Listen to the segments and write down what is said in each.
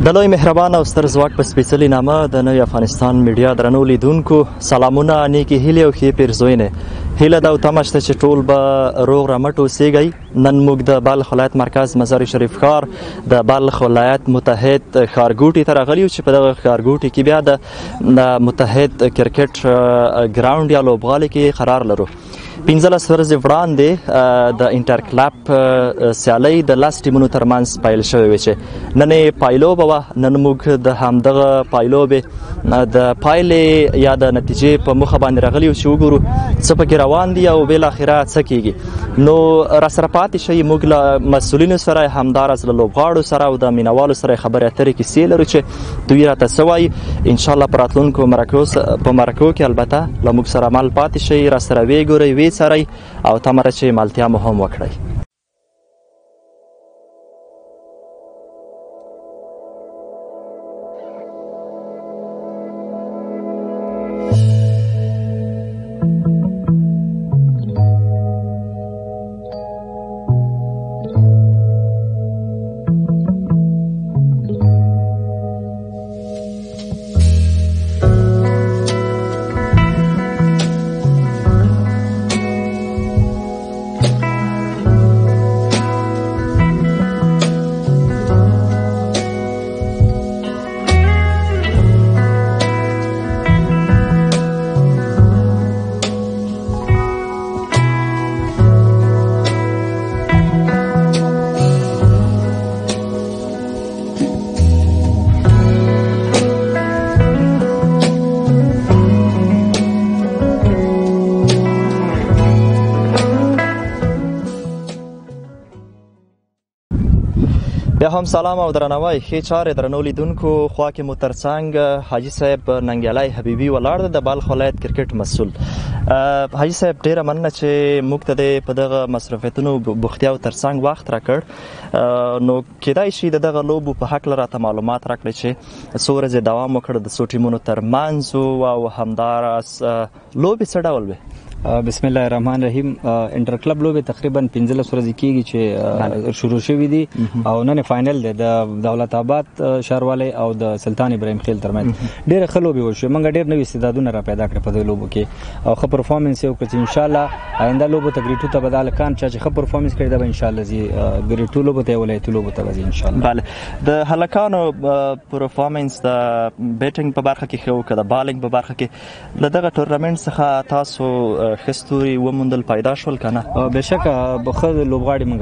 د لوی مهربان او ستر ځواک په سپېڅلي نامه د نوي افغانستان میډیا درنو لیدونکو سلامونه، نیکې هیلې او ښې پیرزوینې. هیله ده او تمه شته چې ټول به روغ رمټ اوسیږئ. نن موږ د بلخ ولایت مرکز مزار شریف ښار د بلخ ولایت متحد ښارګوټي ته راغلي یو چې په دغه ښارګوټي کې بیا د متحد کرکټ ګراوند یا لوبغالي کې قرار لرو. 15 ورځې وړاندې د انټر کلب سیالۍ د 10 ټیمونو ترمنځ پیل شوې وې چې نن یې پایلوبه وه. نن موږ د همدغه پایلوبې د پایلې یا د نتیجې په مخه باندې راغلي یو چې وګورو څه پکې روان دي او بالاخره څه کیږي. نو راسره پاتې شئ، موږ له مسؤلینو سره همداراز له لوبغاړو سره او د مینوالو سره خبرې اترې کیسې لرو چې دوی راته څه وایي. انشاءالله په راتلونکو مرکو کې البته له موږ سره مل پاتې شئ، راسره ویې ګورئ، ویې څارئ او تمه ده چې ملتیا مو هم وکړئ. بیا هم سلام او درناوی. ښې چارې درنو لیدونکو، خوا کې مو ترڅنګ حاجي صاحب ننګیالی حبیبي ولاړ دی، د بلخ ولایت کرکټ مسؤل. حاجي صاحب ډیره مننه چې موږ ته په دغه مصروفیتونو بوختیاو ترڅنګ وخت راکړ. نو کیدای شي د دغه لوبو په هکله راته معلومات راکړئ چې څو ورځې دوام وکړ د څو ټیمونو ترمنځ او همداراز لوبې څه ډول وې؟ بسم الله الرحمن الرحیم. انټر کلب لوبې تقریبا 15 ورځې کېږي چې شروع شوي دي او نن فاینل دی د دولت آباد ښاروالۍ او د سلطان ابراهیم خیل ترمنځ. ډېرې ښه لوبې وشوې، موږ ډېر نوي استعدادونه را پیدا کړل په دې لوبو کې او ښه پرفارمنس یې وکړ چې انشاءالله آینده لوبو ته ګریډ 2 ته به د هلکان چې ښه پرفارمنس کړی دا به انشاءالله ځي ګریډ 2 لوبو ته یا ولایتي لوبو ته به ځي انشاءالله. بله، د هلکانو پرفارمنس د بیټینګ په برخه کې ښه و که د بالینګ په برخه کې له دغه ټورنمنټ څخه تاسو ښه ستوري وموندل پیدا شول که نه؟ بېشکه ښه لوبغاړي موږ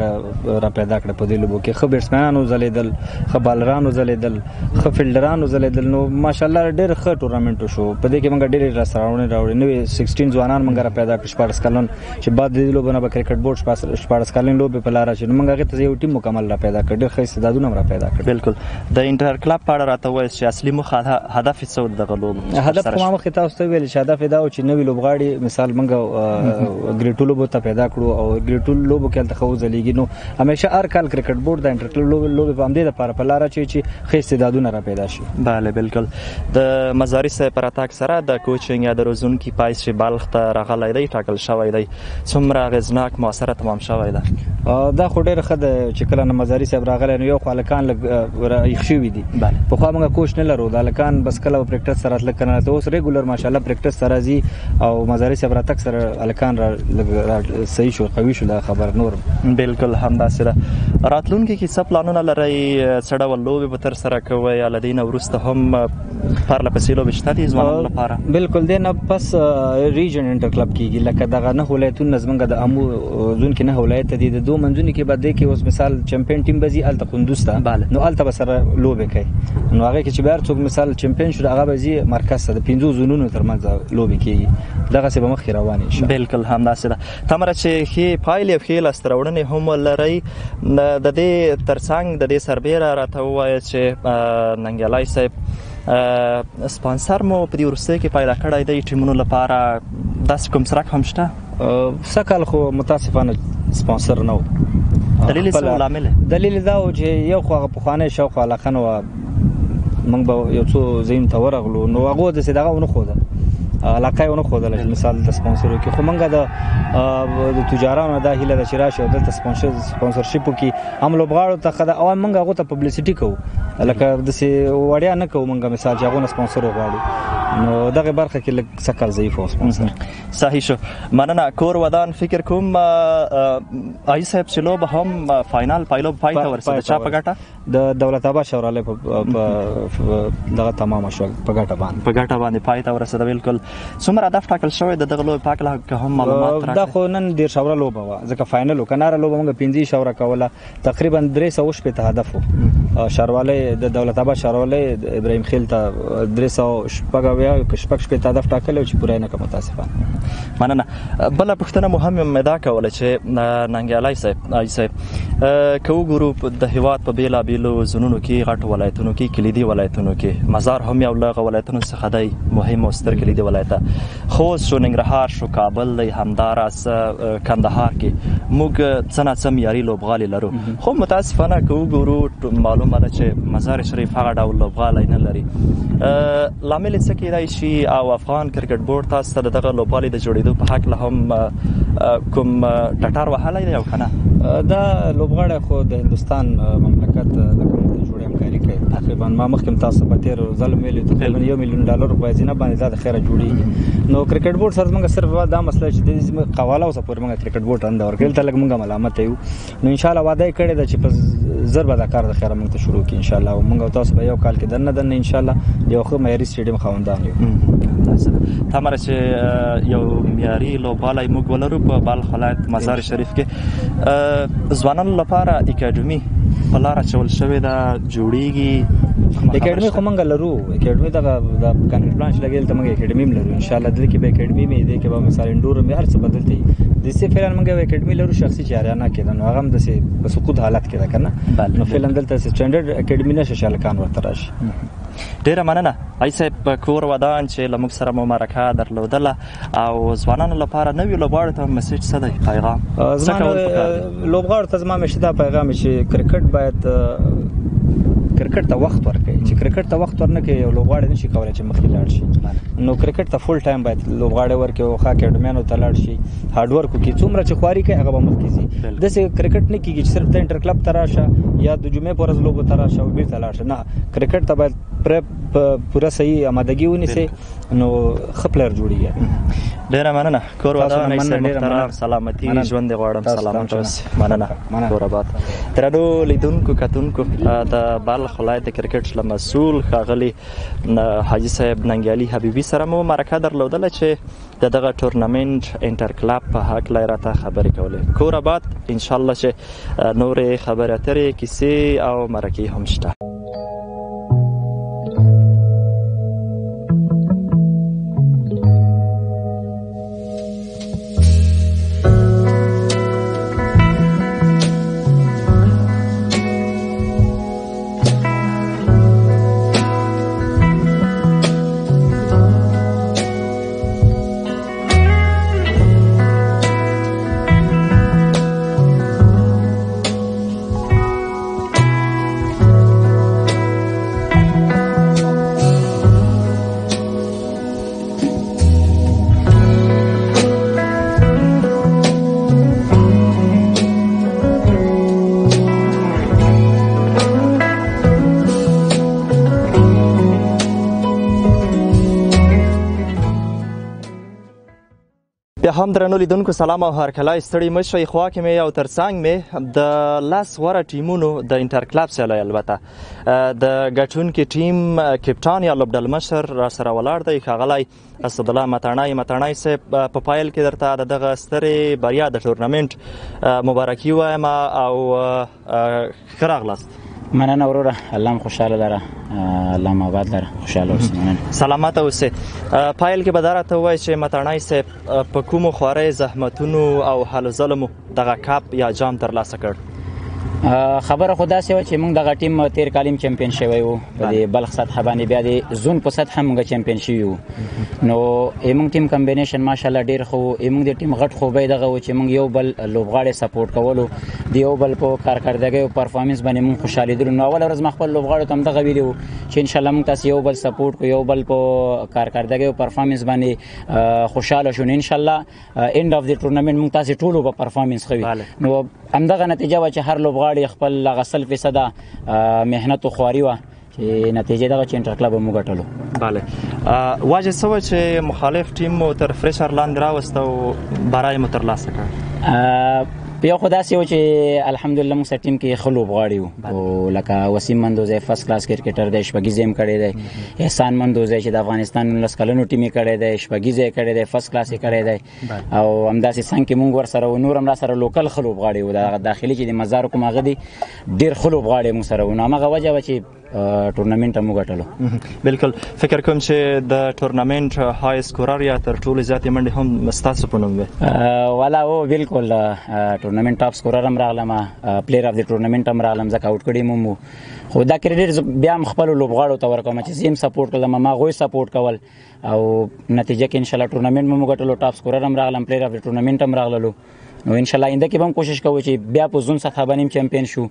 را پیدا کړه په دې لوبو کې. ښه بیټسمینان وځلېدل، ښه بالران وځلېدل، ښه فیلډران وځلېدل. نو ماشاءالله ډېر ښه ټورنمنټ وشو. په دې کې موږ ډېرې لاسته راوړنې نوي 16 ځوانان موږ را پیدا کړل، 14 کلن چې بعد د دې لوبو نه به کرکټ بورډ 14 کلن لوبې په لاره شي. نو موږ هغې ته یو ټیم مکمل را پیدا کړ، ډېر ښه استعدادونه هم را پیدا کړل. بالکل. د انټر کلب په اړه راته ووایاست چې اصلي موخه هدف یې څه و دغه لوبو؟ هدف خو ما مخکې تاسو ته ویل چې هدف یې دا و چې نوي لوبغاړي مثال موږ ګریډ 2 لوبو ته پیدا کړو او ګریډ 2 لوبو کې هلته ښه وځلېږي. نو همیشه هر کال کرکټ بورډ د انټر کلب لوبې په همدې دپاره په لاره چې ښه استعدادونه را پیدا شي. بله بالکل. د مزاري صاحب په راتګ سره د کوچینګ یا د روزونکي پایس چې بلخ ته راغلی دی ټاکل شوی دی، څومره اغېزناک مؤثره تمام شوی ده؟ دا خو ډېره ښه ده چې کله نه مزاري صاحب راغلی نو یو خو هلکان لږ رایښ شوي دي. پخوا موږ کوچ نه لرو، د هلکان بس کله به پریکټس سره تلک که نه ته اوس ریګولر ماشاءالله پریکټس ته راځي او مزاري صاحب راتګ سره هلکان صحیح شو، قوي شو دا خبر. نور بالکل همداسې ده. راتلونکي کې څه پلانونه لرئ؟ څه ډول لوبې به ترسره کوئ یا له دې نه وروسته هم پرله پسې لوبې شته دي ځوانانو لپاره؟ بالکل. دې نه پس ریجن انټر کلب کېږي، لکه دغه 9 ولایتونه زموږ د امو زون کې 9 ولایت دي، د 2 منځونو کې به دې کې اوس مثال چمپیون ټیم به ځي هلته کندوز ته، نو هلته به سره لوبې کوي. نو هغې کې چې به هر څوک مثال چمپیون شو هغه به ځي مرکز ته، د 5 زونونو ترمنځ لوبې کېږي. دغسې به مخکې روانې شي. بالکل همداسې ده. تمه ده چې ښې پایلې او ښې لاسته راوړنې هم ولرئ. د دې ترڅنګ د دې سربیره راته ووایه چې ننګیالی صاحب سپانسر مو په دې وروستیو کې پیدا کړی دی ټیمونو لپاره، داسې کوم څرک هم شته؟ سږ کال خو متاسفانه سپانسر نه و. دلیل یې څه و لامل؟ دلیل دا و چې یو خو هغه پخوانی شوق علاقه نه وه، موږ به یو څو ځایونو ته ورغلو نو هغو داسې دغه ونه ښوده علاقه ونه خودل مثال د سپانسر کې خو مونږ د تجارانو د هیله د شراش او د سپانسرشپ کې هم لوبغاړو ته خدا او مونږ هغه ته پبلسټی کوو لکه د سی وړیا نه کوو مونږ مثال چې هغه سپانسر وغواړو نو دغه برخه کې لږ سکل ضعیف او سپانسر صحیح شو مننه کور ودان فکر کوم آی صاحب چې لوب هم فائنل پایلو پای ته ورسېد چا په ګټه د دولت آباد شوراله په دغه تمام شو په ګټه باندې پای ته ورسېد بالکل څومره هدف ټاکل شوی د دغه لوب پاک له هم معلومات دا خو نن ډیر شوره لوب و ځکه فائنل وکناره لوب موږ 15 شوره کوله تقریبا 300 په هدف شارواله د دولت آباد شارواله ابراهیم خیل ته 300 شپږ په هدف ټاکل او چې پوره نه کوم متاسفانه مننه بل پښتنه مهمه مدا کوله چې ننګیالای صاحب کو ګروپ د هیواد په بیلا بیلو زونونو کې غټ ولایتونو کې کلیدي ولایتونو کې مزار هم یو له ولایتونو څخه دی مهم او ستر کلیدي ولایت خوست شو ننګرهار شو کابل دی همداراس کندهار کې موږ څنګه سم یاري لوبغالي لرو خو متاسفانه کو ګورو معلومه ده چې مزار شریف هغه ډول لوبغالي نه لري لامل څه کې دی شي او افغان کرکټ بورډ تاسو ته دغه لوبغالي د جوړېدو په حق له هم کوم ټټار وهلای دی او کنه دا لوبغاړی خو د هندستان مملکت د کوم جوړې همکاري کوي تقریبا ما مخکې تاسو په تیر ځل ملي تقریبا $1 مليون په ځینه باندې دا خیره جوړي نو کرکټ بورډ سره موږ صرف دا مسله چې د قواله اوسه پر موږ کرکټ بورډ اند ورکړل ته لګ موږ ملامت یو نو ان شاء الله وعده کړی دا چې په ضرب د کار د خیره موږ ته شروع کی ان شاء الله موږ تاسو به یو کال کې دنه ان شاء الله یو خو معیاري سټیډیم خوندان یو تمره چې یو معیاري لوبغالی موږ ولرو په بلخ ولایت مزار شریف کې ځوانانو لپاره اکیډمي په لاره چول شوې ده جوړیږي اکیډمي خو موږ لرو اکیډمي د کانټ پلان لګیل ته موږ اکیډمي لرو ان شاء الله د کې به اکیډمي مې دی کې به مثال انډور مې هر څه بدلتي د سی فعلا موږ اکیډمي لرو شخصي چاریانه کې نو هغه هم د سی په سقوط حالت کې ده کنه نو فعلا دلته سټانډرډ اکیډمي نشه شالکان ورته راشي ډیره مننه آی صاحب کور ودان چې لمک سره مو مرکه درلودله او ځوانانو لپاره نوې لوبغاړو ته میسج څه دی پیغام لوبغاړو ته زما مشه دا پیغام چې کرکټ باید کرکټ ته وخت ورکړي چې کرکټ ته وخت ورنکړي یو لوبغاړی نشي کولای چې مخکې لاړ شي نو کرکټ ته فول ټایم باید لوبغاړی ورکړي او ښه اکیډمیانو ته لاړ شي هارډ ورک وکړي څومره چې خواري کوي هغه به مخکې ځي داسې کرکټ نه کېږي چې صرف ته انټر کلب ته راشه یا د جمعې په ورځ لوبو ته راشه او بېرته لاړ شه نه کرکټ ته باید پوره صحیح آمادګي ونیسي نو ښه پلیر جوړیږي ډیره مننه کور ودان محترم سلامتی ژوند غواړم سلامت اوسئ مننه کور آباد درنو لیدونکو کتونکو د بلخ ولایت کرکټ له مسؤل ښاغلي حاجي صاحب ننګیالي حبیبي سره مو مرکه درلودله چې دغه ټورنمنټ انټر کلب په حق لا راته خبرې کولې کور آباد ان شاء الله چې نورې خبرې اترې کیسې او مرکې هم شته هم درنو لیدونکو سلام او هرکلی ستړي مشئ خوا کې مې او ترڅنګ مې د لاس غوره ټیمونو د انټر کلب سیالۍ البته د ګټونکي ټیم کپټان یا لوبډلمشر را سره ولاړ دی ښاغلی اسدالله متڼی صاحب په پایل کې درته دغه سترې بریا د ټورنمنټ مبارکي وایم او ښه راغلاست مننه وروره الله هم خوشحاله لره الله مو آباد لره خوشحاله اوسئ مننه سلامت اوسئ پایل کې به دا راته ووایئ چې متڼی صاحب په کومو خوارۍ زحمتونو او هلو ځلو مو دغه کپ یا جام ترلاسه کړ خبره خو داسې وه چې موږ دغه ټیم تیر کال هم چمپین شوی وو په دې بلخ سطحه باندې، بیا د زون په سطحه موږ چمپین شوي وو. نو زموږ ټیم کمبینیشن ماشاءالله ډېر ښه و. زموږ د ټیم غټ خوبی دغه و چې موږ یو بل لوبغاړی سپورټ کولو، د یو بل په کارکردګۍ او پرفارمنس باندې موږ خوشحالېدلو. نو اوله ورځ ما خپل لوبغاړو ته هم دغه ویلي وو چې انشاءالله موږ تاسې یو بل سپورټ کړو، یو بل په کارکردګۍ او پرفارمنس باندې خوشحاله شو. نو انشاءالله اینډ اف د ټورنمنټ موږ تاسې ټولو به پرفارمنس ښه وي. نو همدغه نتیجه وه چې هر لوبغاړي خپل هغه 100% محنت او خواري وه چې نتیجه دغه چې انټر کلب مو ګټلو. بله واجه څه چې مخالف ټیم مو تر فریشر لاندې راوسته او برای مو ترلاسه کړ؟ یو خو داسې و چې الحمدلله موږ سره ټیم کې ښه لوبغاړي وو، لکه وسیم مندوزی فرست کلاس کرکټر دی، شپږیزې هم کړی دی. احسان مندوزی چې د افغانستان 19 کلنو ټیم یې کړی دی، شپږیزې یې کړی دی، فرست کلاس یې کړی دی. او همداسې څنګ کې موږ ورسره و، نور هم را سره لوکل ښه لوبغاړي وو. د داخلي چې د مزار کوم هغه دي ډېر ښه لوبغاړي موږ سره وو. نو همغه وجه وه چې ټورنمنټ هم وګټلو. بالکل فکر کوم چې د ټورنمنټ های سکورر یا تر ټولو زیاتې منډې هم ستاسو په نوم وي. والا هو بالکل ټورنمنټ ټاپ سکورر هم راغلم، پلیر اف د ټورنمنټ هم راغلم، ځکه آوټ کړی مو. خو دا کریډیټ بیا هم خپلو لوبغاړو ته ورکوم چې زه هم سپورټ کړم، ما هغوی سپورټ کول او نتیجه کې انشاءالله ټورنمنټ مو وګټلو، ټاپ سکورر هم راغلم، پلیر اف د ټورنمنټ هم راغللو. نو انشاءالله آینده کې به هم کوشش کوو چې بیا په زون سطحه باندې هم چمپین شو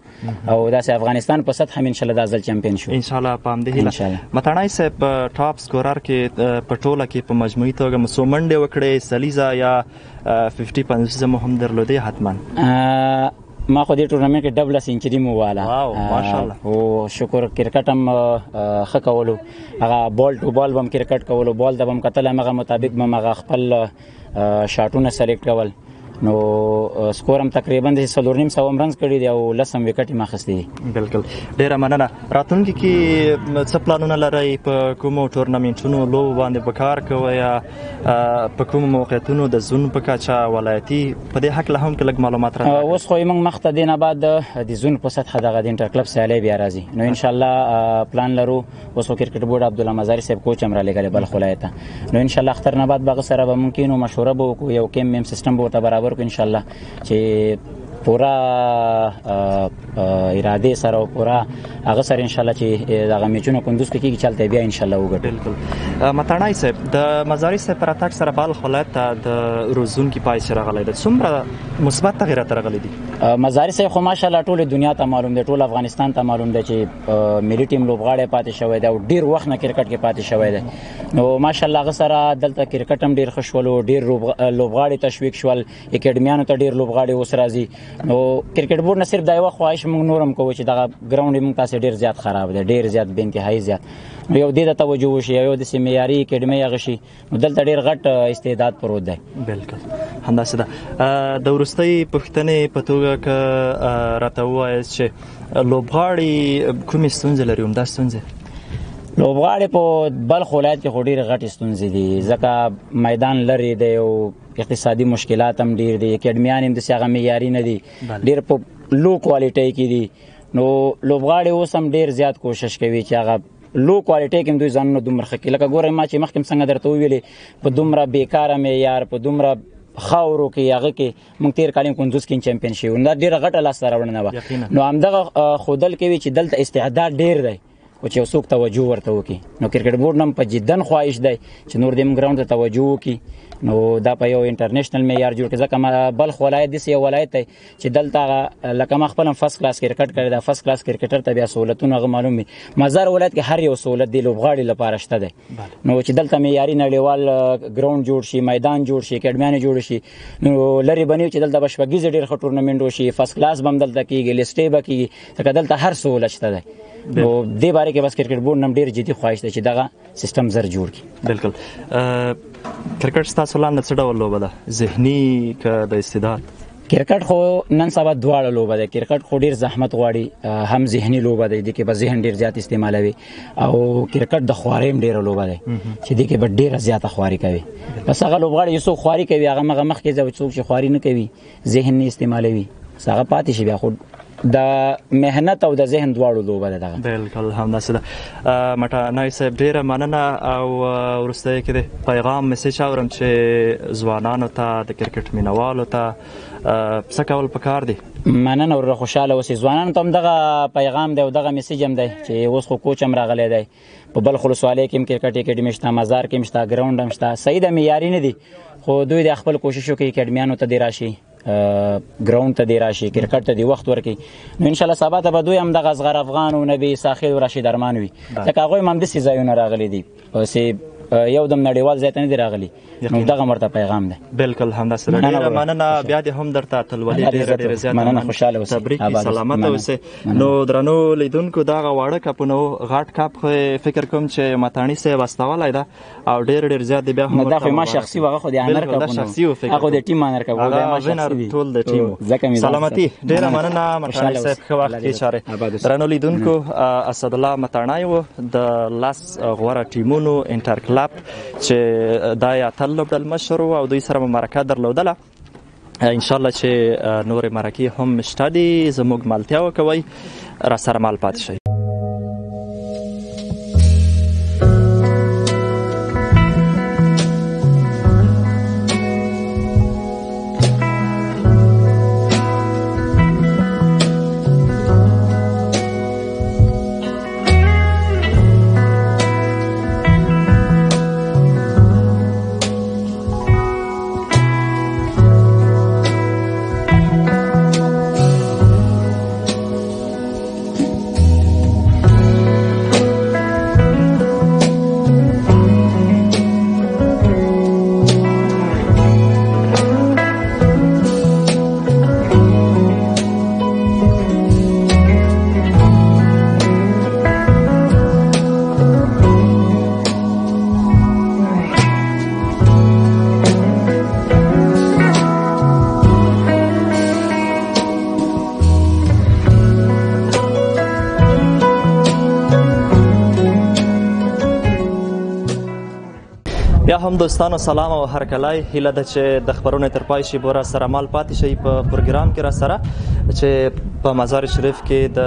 او داسې افغانستان په سطحه هم انشاءالله دا ځل چمپین شو انشاءالله. په همدې هیله متڼی صاحب په ټاپ سکورر کې په ټوله کې په مجموعي توګه مو څو منډې وکړې، سلیزه یا 50 50 مو هم درلودې؟ حتما ما خو دې ټورنمنټ کې ډبل سنچري مو واله. واو ماشاءالله. او شکر کرکټ هم ښه کولو، هغه بال ټو بال بم کرکټ کولو، بال د بم کتل هغه مطابق بم هغه خپل شاټونه سلیکټ کول. نو سکور هم تقریبا د 4.5 رنز کړي دي او 10 وکټ ما خستې دي. بالکل ډیره مننه. راتلونکي کې څه پلانونه لرئ؟ په کومو ټورنمنټونو لوبو باندې به کار کوئ یا په کومو موقعیتونو د زون په کچه ولایتي په دې حق له هم کې لږ معلومات راکړئ. اوس خو موږ مخته د نه بعد د زون په سطحه دغه د انټر کلب سیالي بیا راځي. نو ان شاء الله پلان لرو. اوس کرکټ بورډ عبدالله مزاری صاحب کوچ هم را لګل بلخ ولایت. نو ان شاء الله اختر نه بعد به سره به ممکن او مشوره به وکړو، یو کیم میم سیستم به ته برابر ان شاء الله چې پورا اراده سره او پورا هغه سره ان شاء الله چې دغه میچونو کندوز کې کیږي چلته بیا ان شاء الله وګټو. بالکل متڼی صاحب د مزاری صاحب پر اتاک سره بلخ ولایت د روزون کې پای سره غلې ده، څومره مثبت تغیرات راغلي دي؟ مزاری صاحب خو ماشاءالله ټول دنیا ته معلوم دی، ټول افغانستان ته معلوم دی چې ملي ټیم لوبغاړی پاتې شوی دی او ډیر وخت نه کرکټ کې پاتې شوی دی. نو ماشاءالله هغه سره دلته کرکټ هم ډیر ښه شول، ډیر لوبغاړي تشویق شول، اکیډمیانو ته ډیر لوبغاړي اوس راځي. نو کرکټ بورډ نه صرف دا یو خواهش موږ نورم کوو چې دغه ګراوند موږ تاسو ډیر زیات خراب دی، ډیر زیات به انتهایی زیات. نو یو دې ته توجه وشي، یو د معیاري اکیډمي هغه شي، نو دلته ډیر غټ استعداد پروت دی. بالکل همداسې ده. د وروستۍ پوښتنې په توګه که راته ووایاست چې لوبغاړي کومې ستونزې لري؟ همدا ستونزې لوبغاړي په بلخ ولایت کې خو ډېرې غټې ستونزې دي، ځکه میدان لرې دی او اقتصادي مشکلات هم ډېر دي، اکیډمیان هم داسې هغه معیاري نه دي، ډېر په لو کوالټۍ کې دي. نو لوبغاړي اوس هم ډېر زیات کوشش کوي چې هغه لو کوالټۍ کې هم دوی ځانونه دومره ښه کړي. لکه ګورئ ما چې مخکې څنګه درته وویلې په دومره بیکاره معیار، په دومره خاورو کې هغه کې موږ تیر کال کندوز کې چمپین شوي، دا ډېره غټه لاسته راوړنه وه. نو همدغه ښودل کوي چې دلته استعداد ډېر دی او چې یو څوک توجه ورته وکړي. نو کرکټ بورډ هم په جدن خواهش دی چې نور دې ګراوند ته توجه وکړي، نو دا په یو انټرنیشنل معیار جوړ کړي. ځکه بلخ ولایت داسې یو ولایت دی چې دلته لکه ما خپل هم فرست کلاس کرکټ کړی دا، فرست کلاس کرکټر ته بیا سهولتونه هغه معلوم وي. مزار ولایت کې هر یو سهولت دی لوبغاړي لپاره شته دی. نو چې دلته معیاري نړیوال ګراوند جوړ شي، میدان جوړ شي، اکیډمیان جوړ شي، نو لري بنیو چې دلته به شپږیزې ډېر ښه ټورنمنټ وشي، فرست کلاس به هم دلته کېږي، لیسټې به کېږي، ځکه دلته هر سهولت شته دی. نو دې باره کې بس کرکټ بورډ نم ډېر جدي خواهش دی چې دغه سیستم زر جوړ کړي. بالکل کرکټ ستاسو لاندې څه ډول لوبه ده؟ ذهني که د استعداد؟ کرکټ خو نن سبا دواړه لوبه ده. کرکټ خو ډیر زحمت غواړي، هم ذهني لوبه ده، دې کې به ذهن ډیر زیات استعمالوي، او کرکټ د خوارۍ هم ډیره لوبه ده چې دې کې به ډیره زیاته خواري کوي. بس هغه لوبغاړي یو څوک خواري کوي هغه مخکې ځي، څوک چې خواري نه کوي ذهن نه استعمالوي هغه پاتې شي. بیا خو د مهنت او د ذهن دواړو لوبه ده دغه. بالکل همداسې ده. متڼی صاحب ډیره مننه. او وروسته کې د پیغام میسج اورم چې ځوانانو ته، د کرکټ مینوالو ته څه کول پکار دي؟ مننه ور خوشاله اوسې ځوانانو ته هم دغه پیغام دی او دغه میسج هم دی چې اوس خو کوچ هم راغلی دی په بلخ ولسوالۍ کې هم کرکټ اکیډمي شته مزار کې هم شته ګراوند هم شته صحیح د معیاري نه دي خو دوی د خپل کوشش وکړي اکیډمیانو ته دې راشي ګراوند ته دې راشي کرکټ ته دې وخت ورکړي نو انشاءالله سبا ته به دوی هم دغه اصغر افغان او نبي ساخل او راشد ارمان وي ځکه هغوی هم همداسې ځایونه راغلي دي یو دم نړیوال ځای ته نه دي راغلي نو دغه ورته پیغام دی بالکل همداسې ډېره مننه بیا دې هم درته اتلولي ډېره زیاته مننه خوشحاله اوسئ تبریک سلامت اوسئ نو درنو لیدونکو دغه واړه کپونه غټ کپ فکر کوم چې متاڼي صاحب استولی ده او ډېر زیات دی بیا هم دا خو ما شخصي وغه خو د آنر کپونه هغه د ټیم آنر کپونه ټول د ټیم سلامتي ډېره مننه متاڼي صاحب ښه وخت کې چارې درنو لیدونکو اسدالله متاڼی و د 10 غوره ټیمونو انټر کلب چې دا یې اتل لوبډل مشر او دوی سره مرکه درلودله انشاءالله چې نورې مرکې هم شته دي زموږ ملتیا وکوئ را سره مال پاتې شئ بیا هم دوستانو سلام او هرکلی هیله ده چې د خبرونو تر پای شي بورا سره مال پاتې شي په پروګرام کې را سره چې په مزار شریف کې د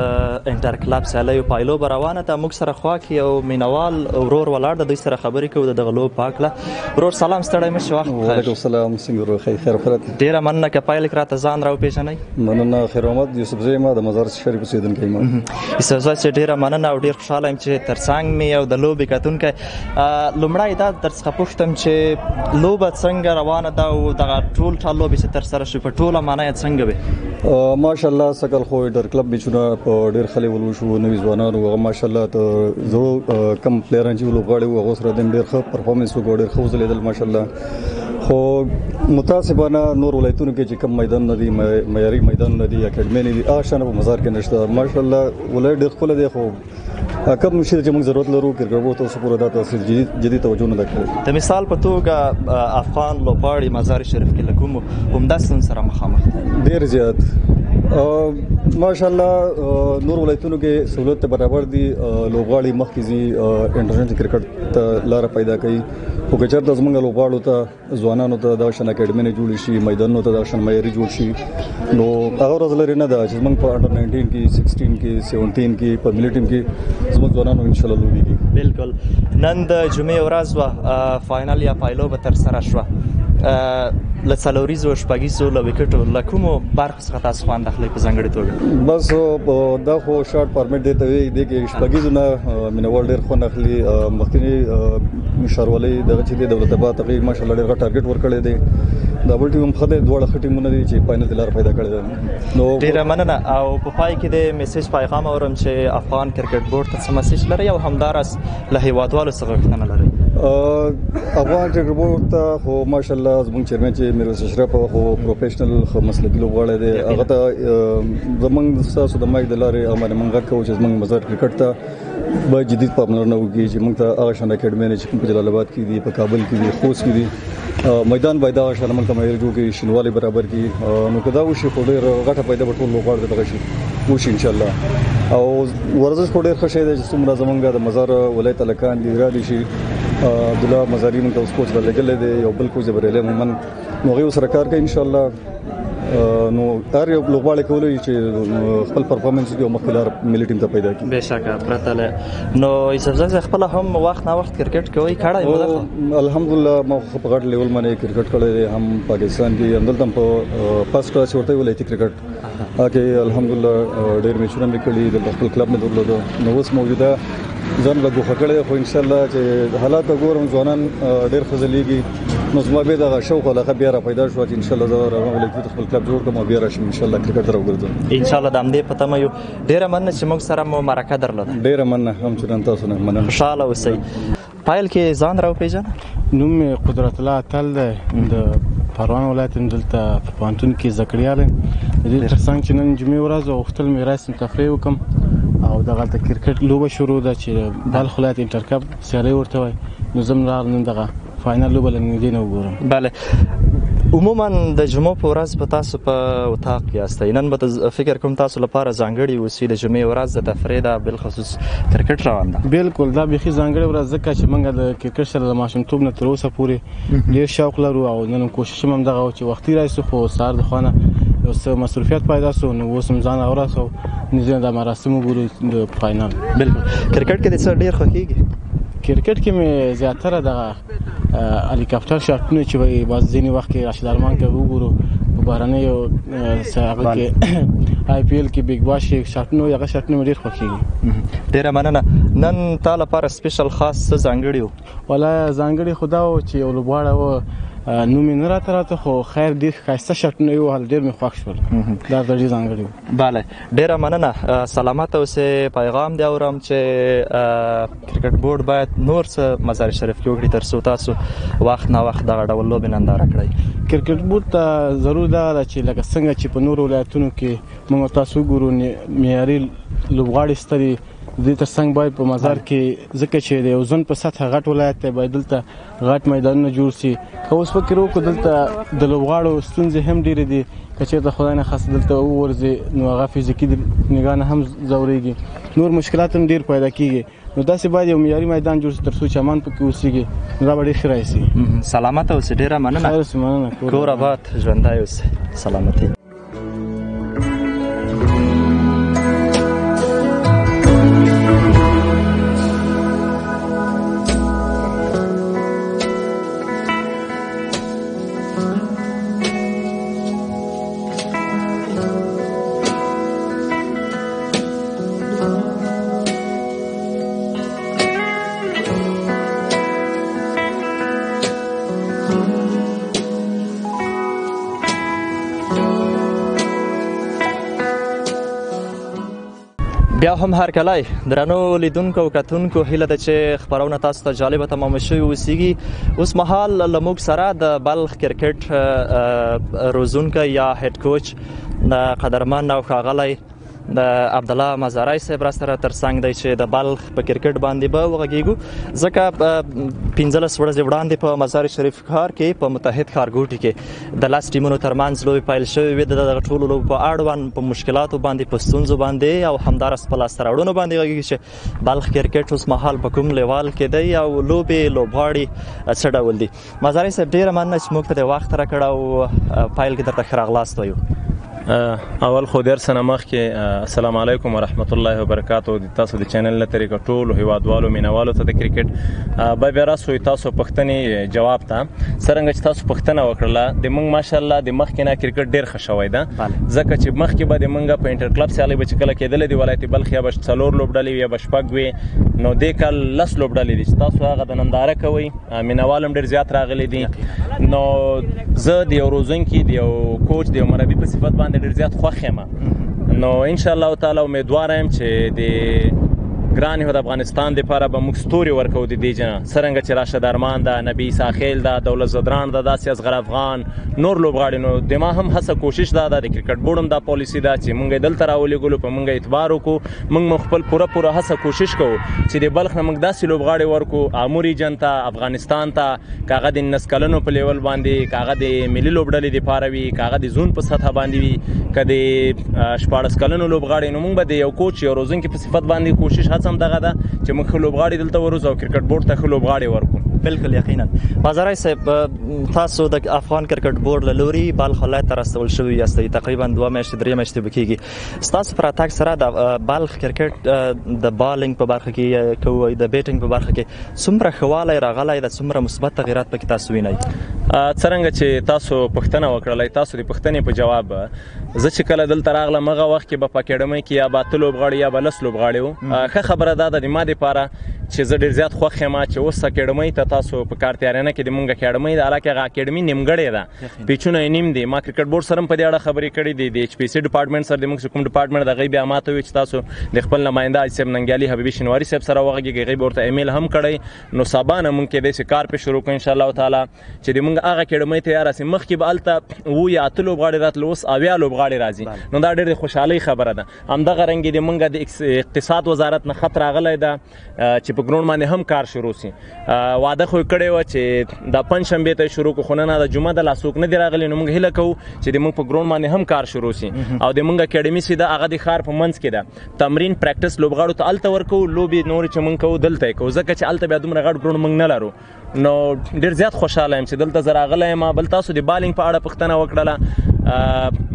انټر کلب سیالیو پایلو به روانه ده موږ سره خوا کې یو مینوال ورور ولاړ د دوی سره خبرې کوو د دغه لوب په هکله ورور سلام ستړی مه شې وخت وعلیکم السلام څنګه ورور خیر خیرات ډېره مننه که پایله کې راته ځان راوپېژنئ مننه خیر محمد یوسفزی یم د مزار شریف اوسېدونکی یم یوسفزی چې ډېره مننه او ډېر خوشحاله یم چې تر څنګ مې یو د لوبې کتونکی لومړی دا درڅخه پوښتم چې لوبه څنګه روانه ده او دغه ټول لوبې چې ترسره شوې په ټوله معنی یې څنګه وې ماشاءالله سکل خو انټر کلب میچونه په ډېر ښه لیول وشو نوي ځوانانو هغه ماشاءالله ته زړو کم پلیران چې لوبغاړي وو هغو سره د ډېر ښه پرفارمنس وکړو ډېر ښه وځلېدل ماشاءالله خو متاسفانه نور ولایتونو کې چې کم میدان نه دي معیاري میدان نه دي اکیډمي نه دي هغه شانه په مزار کې نشته ماشاءالله ولایت ډېر ښکلی دی خو کم شي چې موږ ضرورت لرو کرکټ بورډ ته اوس پوره دا تاسو جدي توجه نه ده کړې د مثال په توګه افغان لوبغاړي مزار شریف کې له کومو همداسې سره مخامخ ډېر زیات ماشاءالله نور ولایتونو کې سہولت برابر دي لوبغاړي مخکې ځي انټرنیشنل کرکټ ته لاره پیدا کوي خو که چېرته زموږ لوبغاړو ته ځوانانو ته دا شان اکیډمي نه جوړې شي میدانونو ته دا شان معیاري جوړ شي نو هغه ورځ لرې نه ده چې زموږ په انډر 19 کې 16 کې 17 کې په ملي ټیم کې زموږ ځوانانو انشاءالله لوبېږي بالکل نن د جمعې ورځ وه فاینل یا پایلو به ترسره شوه له څلوریزو شپږیزو له وکټو له کومو برخو څخه تاسو خوند اخلئ په ځانګړې توګه بس دا خو شارټ فارمیټ دی ته وایي دی کې شپږیزو نه مینوال ډېر خوند اخلي مخکینی ښاروالۍ دغه چې دی دولت آباد هغې ماشاءالله ډېر غټ ټارګېټ ورکړی دی دا بل ټیم هم ښه دی دواړه ښه ټیمونه دي چې فاینل ته لاره پیدا کړې ده نو ډېره مننه او په پای کې د میسیج پیغام اورم چې افغان کرکټ بورډ ته څه مسیج لرئ او همداراز له هیوادوالو څخه غوښتنه لرئ افغان کرکټ بورډ ته خو ماشاءالله زموږ چیرمن چې میرویس اشرف خو پروفیشنل خو مسلکي لوبغاړی دی هغه ته زموږ ستاسو د مایک د لارې باندې موږ غږ کوو چې زموږ مزار کرکټ ته باید جدید پاملرنه وکړي چې موږ ته هغه شان اکیډمي چې کوم په جلال آباد کې دي په کابل کې دي خوست کې دي میدان باید هغه شان موږ ته معیاري جوړ کړي شینوالي برابر کړي نو که دا وشي خو ډېر غټه پیدا به ټول لوبغاړو ته دغه شي وشي انشاءالله او ورزش خو ډېر ښه شی دی چې څومره زموږ د مزار ولایت هلکان دي رالي شي عبدالله مزاري موږ ته اوس کوچ رالېږلی دی یو بل کوچ بریلی مومن نو هغوی ورسره کار کوي انشاءالله نو هر یو لوبغاړی کولی چې خپل پرفارمنس وکړي او مخکې لاره ملي ټیم ته پیدا کړي بېشکه پرته له نو یوسفزی صاحب خپله هم وخت نه وخت کرکټ کوئ کړی مو الحمدلله ما خو په غټ لیول باندې کرکټ کړی دی هم پاکستان کې همدلته هم په فرسټ کلاس ورته ویلی چې کرکټ هغه الحمدلله ډېر میچونه مې کړي د خپل کلب مې درلودو نو اوس موجوده ځان له غوښه کړی خو ان شاء الله چې حالات ګورم ځوانان ډېر خزلېږي نو زما به د شوق له بیا را پیدا شو چې ان شاء الله زه راغلی خپل کلب جوړ کوم بیا راشم ان شاء الله کرکټ ته وګرځم ان شاء الله د امدې پته مې ډېر مننه چې موږ سره مو مرکه درلوده ډېر مننه هم چې نن تاسو نه مننه خوشاله اوسئ پایل کې ځان راو پیژنه نوم قدرت الله اتل د پروان ولایت دلته په پانتون کې زکړیاله د دې ترڅنګ چې نن جمعې ورځ وختل مې رسم تفریح وکم او دغه د کرکټ لوبه شروع ده چې بلخ ولایت انټرکپ سیالي ورته وای نو زم نن دغه فائنل لوبه لنګې نه وګورم بله عموما د جمعو په ورځ په تاسو په اتاق کې یاستئ نن به فکر کوم تاسو لپاره ځانګړي اوسي د جمعې ورځ د تفریح ده بالخصوص کرکټ روان ده بالکل دا بيخي ځانګړې ورځ ځکه چې موږ د کرکټ سره د ماشومتوب نه تر اوسه پورې ډېر شوق لرو او نن کوشش هم دغه چې وختي راشو خو سهار د خوانه یو څه مصروفیت پیدا شو نو اوس هم ځان اوراسو نږدې د مراسم وګورو د فائنل بالکل کرکټ کې د څه ډېر خوښیږي کرکټ کې مې زیاتره دغه هلیکاپټر شاټونه چې وایي باز ځینې وخت کې راشد ارمان کې وګورو په بهرنیو هغه کې آی پی ایل کې بیگ باش شاټونه هغه شاټونه مې ډېر خوښیږي ډېره مننه نن تا لپاره سپیشل خاص څه ځانګړي و ولا ځانګړي خدا و چې یو لوبغاړی و نو مې نه راته خو خیر ډېر ښایسته شاټونه یو حال ډېر مې خوښ شول دا ډېر ځانګړي و بله ډېره مننه سلامت اوسئ پیغام دی اورم چې کرکټ بورډ باید نور څه مزار شریف کې وکړي تر څو تاسو وخت نه وخت دغه ډول لوبې ننداره کړئ کرکټ بورډ ته ضرور دا ده چې لکه څنګه چې په نورو ولایتونو کې موږ تاسو ګورو معیاري لوبغاړي ستري د ترڅنګ باید په مزار کې ځکه چې د یو ځون په سطح غټ ولایت ته باید دلته غټ میدانونه جوړ شي خو اوس فکر وکړو دلته د لوبغاړو ستونزې هم ډېرې دي که چېرته خدای نه خاص دلته وورځي نو هغه فزیکي نگاه نه هم ځورېږي نور مشکلات هم ډېر پیدا کېږي نو داسې باید یو معیاري میدان جوړ شي تر څو چې امان پکې اوسېږي نو دا به ډېر ښه راشي سلامت اوسئ ډېره مننه خیر اوسئ مننه کور آباد ژوندی اوسئ سلامتي بیا هم هر کله درنو لیدونکو او کتونکو هیله ده چې خبرونه تاسو ته جالبه تمام شوي اوسیږي اوس مهال لموږ سره د بلخ کرکټ روزونکی یا هډ کوچ قدرمن او ښاغلی د عبدالله مزاری صاحب را سره ترڅنګ دی چې د بلخ په کرکټ باندې به وغږیږو ځکه 15 ورځې وړاندې په مزار شریف ښار کې په متحد ښارګوټي کې د لاس ټیمونو ترمنځ لوبې پیل شوې وې د دغه ټولو لوبو په اړوند په مشکلاتو باندې په ستونزو باندې او همدارس په لاسته راوړنو باندې غږیږي چې بلخ کرکټ اوس مهال په کوم لیوال کې دی او لوبې لوبغاړي څه ډول دي مزاری صاحب ډېره مننه چې موږ ته د وخت راکړ او پیل کې درته ښه راغلاست وایو اول خو ډیر سنه مخکې السلام علیکم ورحمت الله وبرکاتو د تاسو د چینل له طریقه ټولو هیوادوالو مینوالو ته د کرکټ به بیا راسو تاسو پښتني جواب ته څرنګه چې تاسو پښتنه وکړه د موږ ماشاءالله د مخکې نه کرکټ ډیر ښه شوی ده ځکه چې مخکې به د موږ په انټر کلب سیالي به چې کله کېدل د ولایت بلخ یا به 4 لوبډلې یا به شپږ وي نو د کال لس لوبډلې دي تاسو هغه د ننداره کوي مینوالم ډیر زیات راغلي دي نو زه د یو روزونکي د یو کوچ د یو مربي په صفت باندې ډیر زیات خوښ یم نو ان شاء الله تعالی امیدوار یم چې د ګران هیواد افغانستان لپاره به موږ ستوري ورکو د دې جنا څرنګه چې راشد ارمان دا نبی ساخیل دا دولت زدران دا داسې اصغر افغان نور لوبغاړي نو د ما هم هڅه کوشش دا د کرکټ بورډ هم دا پالیسی دا چې موږ دلته راولېږلو په موږ اعتبار وکړو موږ خپل پوره هڅه کوشش کوو چې د بلخ نه موږ داسې لوبغاړي ورکو اموري جنتا افغانستان ته کاغه د نسکلنو په لیول باندې کاغه د ملي لوبډلې د پاره وي کاغه د زون په سطح باندې وي کدي 14 کلنو لوبغاړي نو موږ به د یو کوچ یو روزونکي په صفت باندې کوشش هم دغه ده چې موږ لوبغاړي دلته ورزو او کرکټ بورډ ته لوبغاړي ورکو بالکل یقینا مزاری صاحب تاسو د افغان کرکټ بورډ له لوري بلخ ولایت ته راستول شوي یاستئ تقریبا 2 میاشتې 3 میاشتې به کېږي ستاسو پر اتاک سره د بلخ کرکټ د بالینګ په برخه کې کوي د بیټینګ په برخه کې څومره ښهوالی راغلی د څومره مثبت تغیرات پکې تاسو وینئ څرنګه چې تاسو پښتنه وکړلای تاسو د پښتنې په جواب زه چې کله دلته راغلم هغه وخت کې به په اکیډمۍ کې یا به 8 لوبغاړي یا به 10 لوبغاړي وو. ښه خبره دا ده د ما دپاره چې زه ډېر زیات خوښ یم چې اوس اکیډمۍ ته تاسو په کارتیارانه کې د مونږ اکیډمۍ ده، حالانکه هغه اکیډمي نیمګړې ده، پیچونه یې نیم دي. ما کرکټ بورډ سره هم په دې اړه خبرې کړې دي، د ایچ پی سی ډپارټمنټ سره د مونږ کوم ډپارټمنټ د هغوی بیا ما ته وویل چې تاسو د خپل نماینده حاجي صاحب ننګیالي حبیبي شینواري صاحب سره وغږېږئ، هغوی به ورته ایمیل هم کړی. نو سبا نه مونږ کیدای شي کار پرې شروع کړو انشاءالله تعالی چې د مونږ هغه اکیډمۍ تیاره سي. مخکې به هلته 7 یا 8 لوبغاړي راتلل، اوس 80 لوبغاړي راځي. نو دا ډېر د خوشحالۍ خبره ده. همدغه رنګ د مونږ د اقتصاد وزارت نه خط راغلی ده چې په ګراوند باندې هم کار شروع سي. واده خو کړی و چې د پنجشنبې ته شروع کړو، خو نن د جمعه د لاسوک نه دی راغلی. نو موږ هیله کوو چې د موږ په ګراوند باندې هم کار شروع سي او د موږ اکیډمي سي ده هغه د ښار په منځ کې ده. تمرین پریکټس لوبغاړو ته هلته ورکوو، لوبې نورې چې موږ کوو دلته یې کوو، ځکه چې هلته بیا دومره غټ ګراوند موږ نه لرو. نو ډېر زیات خوشحاله یم چې دلته زه راغلی یم. بل تاسو د بالینګ په اړه پوښتنه وکړله.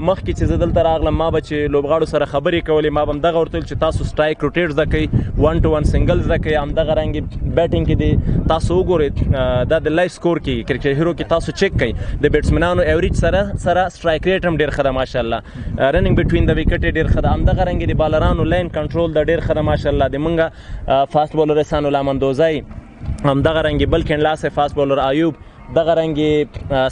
مخکې چې زه دلته راغلم ما به چې لوبغاړو سره خبرې کولې، ما به همدغه ورته ویل چې تاسو سټرایک روټیټ زده کوئ، 1 to 1 سنګل زده کوئ. همدغه رنګ بیټینګ کې دی تاسو وګورئ دا د لایف سکور کې کرکټ هیرو کې تاسو چیک کړئ د بیټسمنانو ایوریج سره سټرایک ریټ هم ډېر ښه ده ماشاءالله. رننګ بټوین د وکټ ډېر ښه ده. همدغه رنګ د بالرانو لاین کنټرول د ډېر ښه ده ماشاءالله. د مونږ فاست بولر احسان الله مندوزی، همدغه رنګ بل کینلاس فاست بولر ایوب، دغه رنګ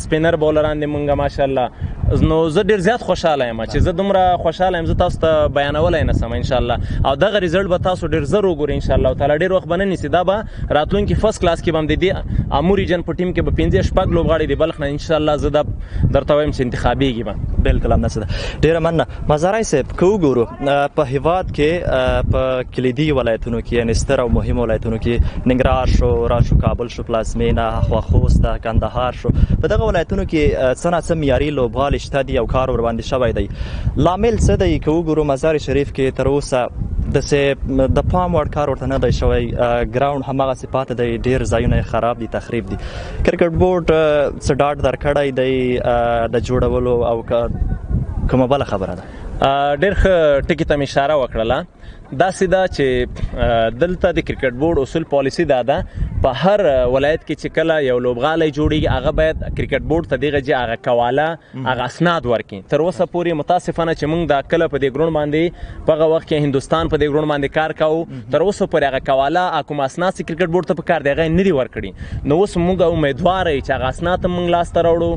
سپینر بولران د مونږ ماشاءالله. نو زه ډېر زیات خوشحاله یم چې زه دومره خوشحاله یم زه تاسو ته بیانولی نه سم انشاءالله. او دغه ریزلټ به تاسو ډېر زر وګورئ انشاءالله تعالی. ډېر وخت به نه نیسي، دا به راتلونکي فرست کلاس کې به هم د دې امو ریجن په ټیم کې به 5-6 لوبغاړي د بلخ نه انشاءالله زه دا درته وایم چې انتخابېږي به. بالکل همداسې ده. ډېره مننه. مزاری صاحب که وګورو په هیواد کې په کلیدي ولایتونو کې یعنې ستر او مهم ولایتونو کې ننګرهار شو، راشو کابل شو، پلازمینه، هخوا خوست ده، کندهار شو، په دغه ولایتونو کې څه ناڅه معیاري لوبغاړي شته دي او کار ورباندې شوی دی. لامل څه دی که وګورو مزار شریف کې تر اوسه داسې د پام وړ کار ورته نه دی شوی، ګراوند هماغسې پاتې دی، ډېر ځایونه یې خراب دي، تخریب دي. کرکټ بورډ څه ډاډ درکړی دی د جوړولو او کومه بله خبره ده؟ ډېر ښه ټکي ته مې اشاره وکړله. داسې ده چې دلته د کرکټ بورډ اصول پالیسي دا ده په هر ولایت کې چې کله یو لوبغالی جوړیږي هغه باید کرکټ بورډ ته دغه جې هغه کواله هغه اسناد ورکړي. تر اوسه پورې متاسفانه چې موږ دا کله په دې ګراوند باندې په هغه وخت کې هندوستان په دې ګراوند باندې کار کوو، تر اوسه پورې هغه کواله کوم اسناد چې کرکټ بورډ ته پکار دی هغه نه دي ورکړي. نو اوس موږ امیدوار یو چې هغه اسناد هم موږ لاسته راوړو.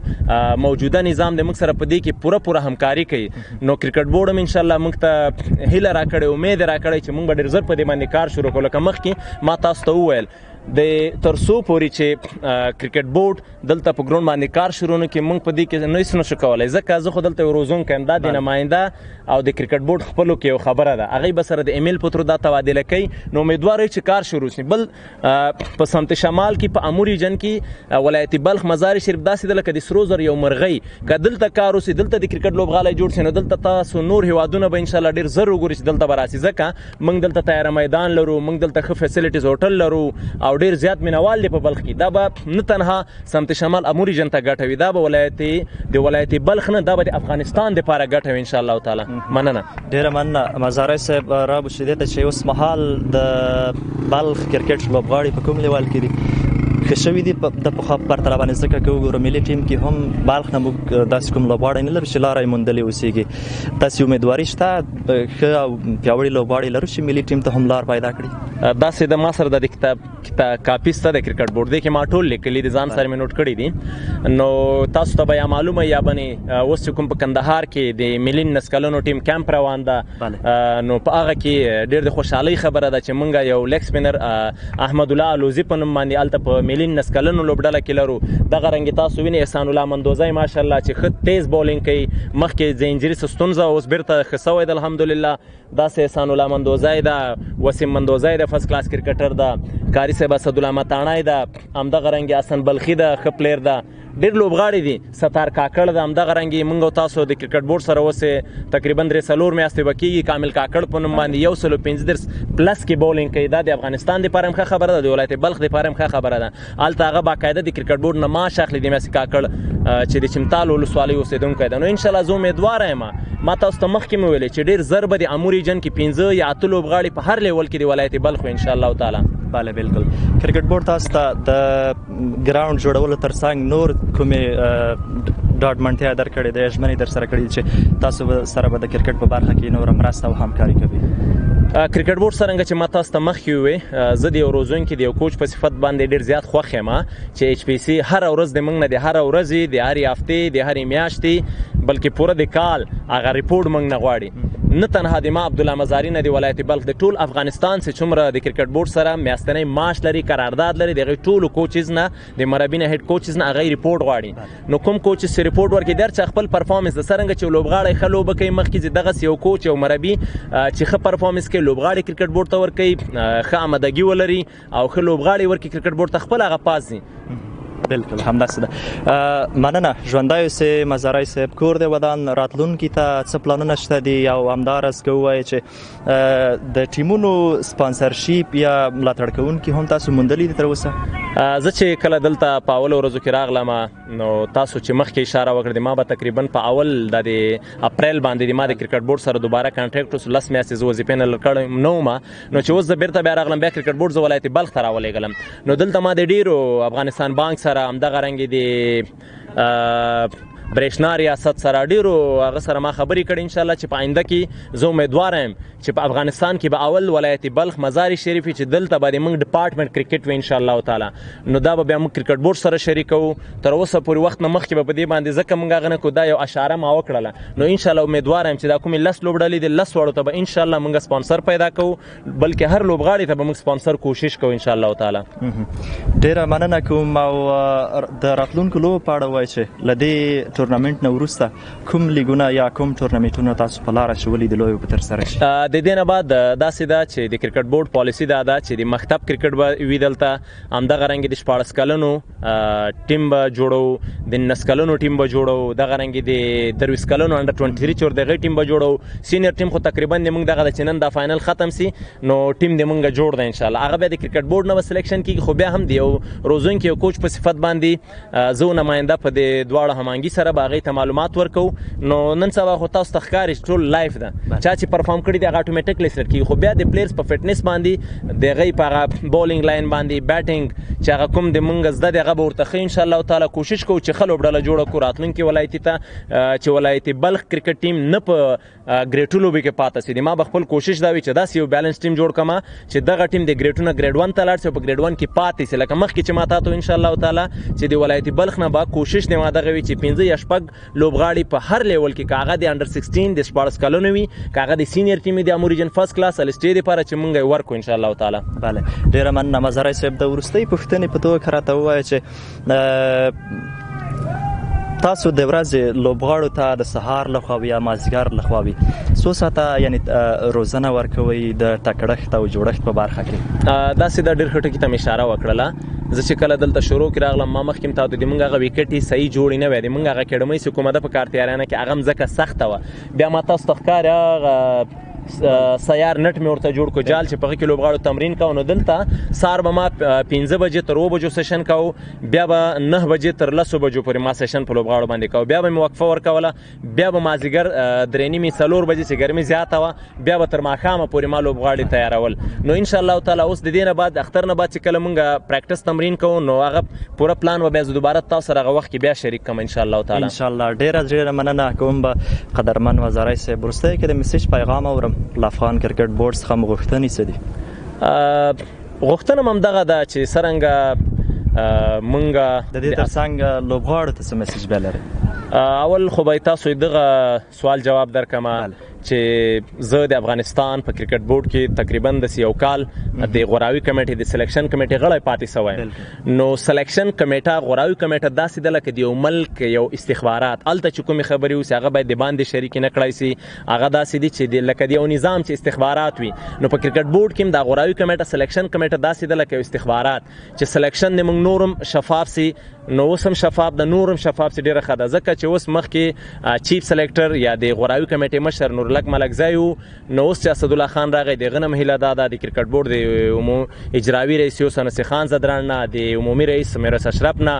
موجوده نظام د موږ سره په دې کې پوره همکاري کوي. نو کرکټ بورډ هم انشاءالله موږ ته هیله راکړې، امید راکړی چې موږ به ډېر ژر په دې باندې کار شروع کړو. لکه مخکې ما تاسو ته وویل د تر څو پورې چې کرکټ بورډ دلته په ګراوند باندې کار شروع نه کړي موږ په دې کې نه هیڅ نشو کولی، ځکه زه خو دلته یو روزونکی یم. دا د نماینده او د کرکټ بورډ خپلو کې یو خبره ده، هغوی به سره د ایمیل په ترو دا تبادله کوي. نو امیدوار چې کار شروع شي. بل په سمت شمال کې په امو ریجن کې ولایت بلخ مزار شریف داسې ده لکه د سرو زر یو مرغۍ. که دلته کار وشي، دلته د کرکټ لوبغالی جوړ شي، نو دلته تاسو نور هیوادونه به انشاءالله ډېر زر وګورئ چې دلته به راسي، ځکه موږ دلته تیاره میدان لرو، موږ دلته ښه فیسیلیټیز هوټل لرو او ډېر زیات مینوال دی په بلخ کې. دا به نه تنها سمت شمال امو ریجن ته ګټه وي، دا به ولایت بلخ نه، دا به د افغانستان دپاره ګټه وي انشاءالله تعالی. مننه. ډېره مننه. مزاری صاحب را به شدې ته چې اوس مهال د بلخ کرکټ لوبغاړي په کوم لیول کې دي؟ ښه شوي دي د پخوا په پرتله باندې، ځکه که وګورو ملي ټیم کې هم بلخ نه موږ داسې کوم لوبغاړی نه لرو چې لاره یې موندلې اوسېږي. تاسې امیدواري شته ښه او پیاوړي لوبغاړي لرو چې ملي ټیم ته هم لار پیدا کړي؟ داسې د ما سره د کتاب کاپي شته د کرکټ بورډ، دې کې ما ټول لیکلي دي، ځان سره مې نوټ کړي دي. نو تاسو ته به یا معلومه یا بنې اوس چې کوم په کندهار کې د ملي نسکلونو ټیم کیمپ روان ده، نو په هغه کې ډېر د خوشحالۍ خبره ده چې موږ یو لیګ سپینر احمد الله الوزي په نوم باندې هلته په ملي نسکلونو لوبډله کې لرو. دغه رنګې تاسو وینئ احسان الله مندوزی ماشاءالله چې ښه تیز بولینګ کوي. مخکې د انجري څه ستونزه اوس بیرته ښه سوی ده الحمدلله. داسې احسان الله مندوزی ده، وسیم مندوزی ده فرست کلاس کرکټر ده، کاري صاحب اسدالله متاڼی ده، همدغه رنګې حسن بلخي ده ښه پلیر ده. ډېر لوبغاړي دي، ستار کاکړ ده، همدغه رنګې موږ او تاسو د کرکټ بورډ سره اوس تقریبا 3-4 میاشتې به کېږي. کامل کاکړ په نوم باندې 135 پلس کې بولینګ کوي. دا د افغانستان دپاره هم ښه خبره ده، د ولایت بلخ دپاره هم ښه خبره ده. هلته هغه باقاعده د کرکټ بورډ نه معاش اخلي د میاسي کاکړ چې د چمتال ولسوالۍ اوسېدونکی ده. نو انشاءالله زه امیدواره یم. ما تاسو ته مخکې مې ویلې چې ډېر زر به د امو ریجن کې 5 یا 8 لوبغاړي په هر لیول کې د ولایت بلخ انشاءالله تعالی. بله بالکل. کرکټ بورډ تاسو ته د ګراوند جوړولو ترڅنګ نور کومې ډاډمنتیا درکړې ده، ژمنې در سره کړې چې تاسو سره به د کرکټ په برخه کې نور مرسته او همکاري کوي. کرکټ بورډ څرنګه چې ما تاسو ته مخکې وویل، زه د یو روزونکي د یو کوچ په صفت باندې ډېر زیات خوښ یم چې ایچ پی سي هره ورځ د موږ نه د هره ورځې د هرې هفتې د هرې میاشتې بلکې پوره د کال هغه ریپورټ موږ نه غواړي. نه تنها د ما عبدالله مزاري نه د ولایت بلخ د ټول افغانستان چې څومره د کرکټ بورډ سره میاشتنی معاش لري، قرارداد لري، د هغې ټولو کوچز نه د مربي نه هیډ کوچز نه هغه ریپورټ غواړي. نو کوم کوچز چې ریپورټ ورکړي در چې خپل پرفارمنس د څرنګه چې لوبغاړی ښه لوبه کوي، مخکې چې دغسې یو کوچ یو مربي چې ښه پرفارمنس کوي لوبغاړي کرکټ بورډ ته ورکوي، ښه آمدګي ولري او ښه لوبغاړي ورکړي کرکټ بورډ ته خپل هغه پاس دي. بالکل همداسې ده. مننه ژوندی اوسې مزاری صاحب. کور د ودان راتلونکي ته څه پلانونه شته دي او همداراز که ووایې چې د ټیمونو سپانسرشیپ یا ملاتړ کوونکي هم تاسو موندلي دي تر اوسه؟ زه چې کله دلته په اولو ورځو کې راغلم نو تاسو چې مخکې اشاره وکړه ما به تقریبا په اول د اپریل باندې ما د کرکټ بورډ سره دوباره کانټریکټ وسو، 10 میاشتې زه وظیفې نه لرکړم نو ما نو چې اوس زه بیرته بیا راغلم بیا کرکټ بورډ زه ولایت بلخ ته راولېږلم. نو دلته ما د ډیرو افغانستان بانک سره همدغه رنګې د برېښنا ریاست سره ډیرو هغه سره ما خبرې کړې ان شاء الله چې په آینده کې زه امیدوار یم چې په افغانستان کې به اول ولایت بلخ مزار شریف چې دلته به موږ ډپارټمنټ کرکټ وي ان شاء الله تعالی. نو دا به بیا موږ کرکټ بورډ سره شریکو. تر اوسه پورې وخت نه مخکې به په دې باندې ځکه موږ هغه نه کو دا یو اشاره ما وکړله. نو ان شاء الله امیدوار یم چې دا کومې 10 لوبډلې دي 10 وړو ته به ان شاء الله موږ سپانسر پیدا کوو، بلکې هر لوبغاړي ته به موږ سپانسر کوشش کوو ان شاء الله تعالی. ډیره مننه کوم. او د راتلونکو لوبو په اړه وایي چې له دې ټورنمنټ نه وروسته کوم لیګونه یا کوم ټورنمنټونه تاسو په لاره شولي د لوبو په ترسره شي؟ د دې نه بعد داسې ده چې د کرکټ بورډ پالیسي دا ده چې د مکتب کرکټ به وي دلته، همدغه رنګې د 14 کلنو ټیم به جوړو، د 19 کلنو ټیم به جوړو، دغه رنګې د 23 کلنو انډر 23 چې دغه ټیم به جوړو. سینیئر ټیم خو تقریبا موږ دغه د چنن د فائنل ختم سي نو ټیم د موږ جوړ ده ان شاء الله. هغه به د کرکټ بورډ نه سلیکشن کیږي، خو بیا هم د یو روزونکي یو کوچ په صفت باندې زه نماینده په د دواړو همانګي سره باغې ته معلومات ورکو. نو نن سبا خو تاسو ته ښکاري ټول لایف ده، چا چې پرفارم کړي دی هغه اتوماتیک لیست کیږي، خو بیا د پلیئرز په فټنس باندې د غي په بولینګ لاین باندې بیټینګ چې هغه کوم د مونږ زده دی هغه به ورته ښه ان شاء الله تعالی کوشش کوو چې ښه لوبډله جوړه کړو راتلونکي ولایتي ته چې ولایت بلخ کرکټ ټیم نه په ګریډ 2 لوبې کې پاتې سي. ما به خپل کوشش دا وي چې داسې یو بیلنس ټیم جوړ کما چې دغه ټیم د ګریډ 2 نه ګریډ 1 ته لاړ شي، په ګریډ 1 کې پاتې سي. لکه مخکې چې ما تاسو ان شاء الله تعالی چې د ولایت بلخ نه با کوشش نه ما دغه وي چې 15 یا شپږ لوبغاړي په هر لیول کې کاغه د انډر 16 د 14 کلونو وي، کاغه د سینیئر ټیم د اموریجن فرست کلاس السټې لپاره چې مونږ ورکو ان شاء الله تعالی. بله ډیره مننه. مزاری صاحب د ورستۍ پوښتنې په توګه راته ووایه چې تاسو د ورځې لوبغاړو ته د سهار لخوا یا مازدیګر لخوا څو ساعته یعنی روزنه ورکوي د تکړښت او جوړښت په برخه کې؟ داسې د ډېر ښه ټکي ته مې اشاره وکړله. زه چې کله دلته شروع کې راغلم ما مخکې ته د موږ هغه ویکټې صحیح جوړې نه وې، د موږ هغه اکیډمۍ چې کومه ده په کارتیاریانه کې هغه مځکه سخته وه. بیا ما تاسو ته ښکاري سیار نټ مې ورته جوړ کو جال چې په کې لوبغاړو تمرین کوو. نو دلته سار به ما 15 بجې تر 2 بجو سیشن کوو، بیا به 9 بجې تر 10 بجو پورې ما سیشن په لوبغاړو باندې کوو، بیا به مې وقفه ورکوله، بیا به مازدیګر 3:30 4 بجې چې ګرمي زیاته وه بیا به تر ماښامه پورې ما لوبغاړي تیارول. نو ان شاء الله تعالی اوس د دې نه بعد اختر نه بعد چې کله مونږ پریکټس تمرین کوو نو هغه پوره پلان و بیا زه دوباره تاسو سره هغه وخت کې بیا شریک کوم ان شاء الله تعالی. ان شاء الله ډیره مننه کوم. به قدرمن وزارای صاحب ورسته کې د میسج پیغام اورم لافغان کرکټ بورډ څخه غوښتنې څه دي؟ غوښتنه هم دغه ده چې څرنګه مونږ د دې ترڅنګ لوبغاړو ته څه میسج به لرئ؟ اول خو به تاسو دغه سوال جواب درکم چې زه د افغانستان په کرکټ بورډ کې تقریبا د یو کال د غوراوي کمیټې د سلیکشن کمیټې غړی پاتې شوی. نو سلیکشن کمیټه غوراوي کمیټه داسې ده لکه د یو ملک یو استخبارات، هلته چې کومې خبرې اوسي هغه باید د باندې شریک نه کړای سي. هغه داسې دي چې لکه د یو نظام چې استخبارات وي، نو په کرکټ بورډ کې هم د غوراوي کمیټه سلیکشن کمیټه داسې ده لکه یو استخبارات چې سلیکشن د موږ نورم شفاف سي. نو اوس هم شفاف ده، نورم شفاف سي، ډېره ښه ده. ځکه چې اوس مخکې چیف سلیکټر یا د غوراوي کمیټې مشر نور لګ ملک ځای وو نو اوس چې اسدالله خان راغی د غنم هیله دا د کرکټ بورډ د اجرایي رئیس یوسف نصیر خان زدران نه د عمومي رئیس میراث اشرف نه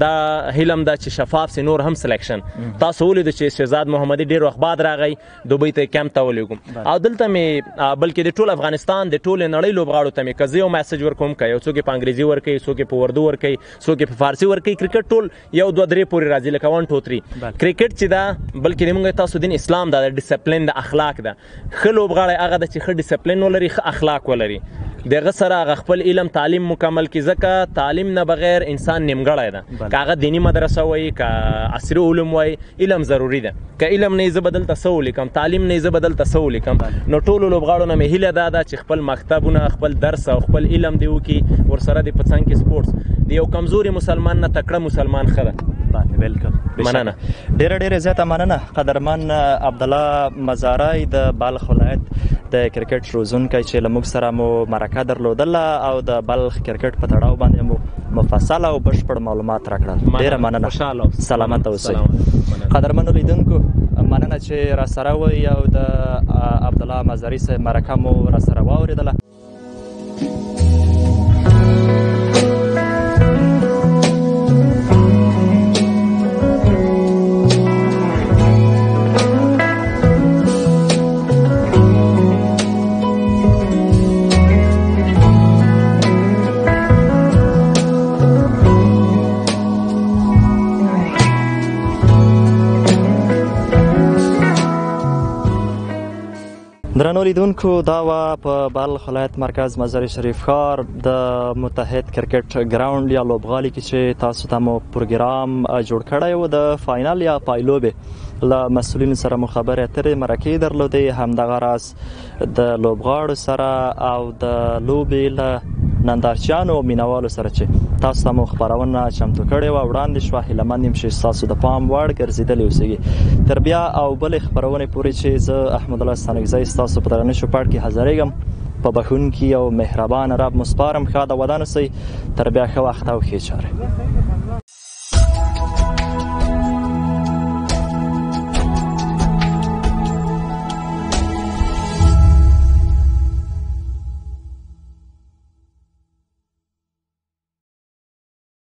دا هیلم دا چې شفاف سي نور هم سلیکشن تاسو ولید چې شهزاد محمدي ډیر وخت بعد راغی دوبۍ ته کیمپ ته ولېږم او دلته مې بلکې د ټول افغانستان د ټول نړۍ لوبغاړو ته مې که زه یو میسج ورکوم که یو څوک په انګریزي ورکوي څوک په اردو ورکوي څوک په فارسي ورکوي کرکټ ټول یو 2 3 پورې راځي لکه 1 2 3 کرکټ چې دا بلکې موږ تاسو دین اسلام دا د ډیسپلین د اخلاق ده ښه لوبغاړی هغه د چې ښه ډیسپلین ولري ښه اخلاق ولري دغه سره هغه خپل علم تعلیم مکمل کی ځکه تعلیم نه بغیر انسان نیمګړی ده که هغه دینی مدرسه وای که عصري علوم وای علم ضروری ده که علم نه زه بدل تاسو لیکم تعلیم نه زه بدل تاسو لیکم نو ټول لوبغاړو نه هیله ده چې خپل مکتبونه خپل درس او خپل علم دیو کی ورسره د پڅنګ کې سپورتس دی یو کمزوري مسلمان نه تکړه مسلمان خره باندې بالکل مننه ډېر زیاته مننه قدرمن عبدالله مزاری د بلخ ولایت د کرکټ روزونکی چې له موږ سره مو مرکه درلودله او د بلخ کرکټ په تړاو باندې مو مفصل او بشپړ معلومات راکړل ډېره مننه سلامت اوسئ قدرمنو لیدونکو مننه چې را سره وئ او د عبدالله مزاری صاحب مرکه مو را سره واورېدله درنو لیدونکو دا وا په بلخ ولایت مرکز مزار شریف ښار د متحد کرکټ ګراوند یا لوبغالي کې چې تاسو ته مو پروګرام جوړ کړی و د فاینل یا پایلوبې له مسؤلینو سره مو خبرې اترې مرکې درلودې همدغه راز د لوبغاړو سره او د لوبې له نندارچیانو او مینوالو سره چې تاسو ته مو خبرونه چمتو کړې وه وړاندې شوه هیله مند یم چې ستاسو د پام وړ ګرځېدلې اوسېږي تر بیا او بلې خپرونې پورې چې زه احمدالله ستانکزی ستاسو په درنښو پاړ کې حاضرېږم په بښونکي او مهربان رب مو سپارم ښه د ودان اوسئ تر بیا ښه وخت او ښې چارې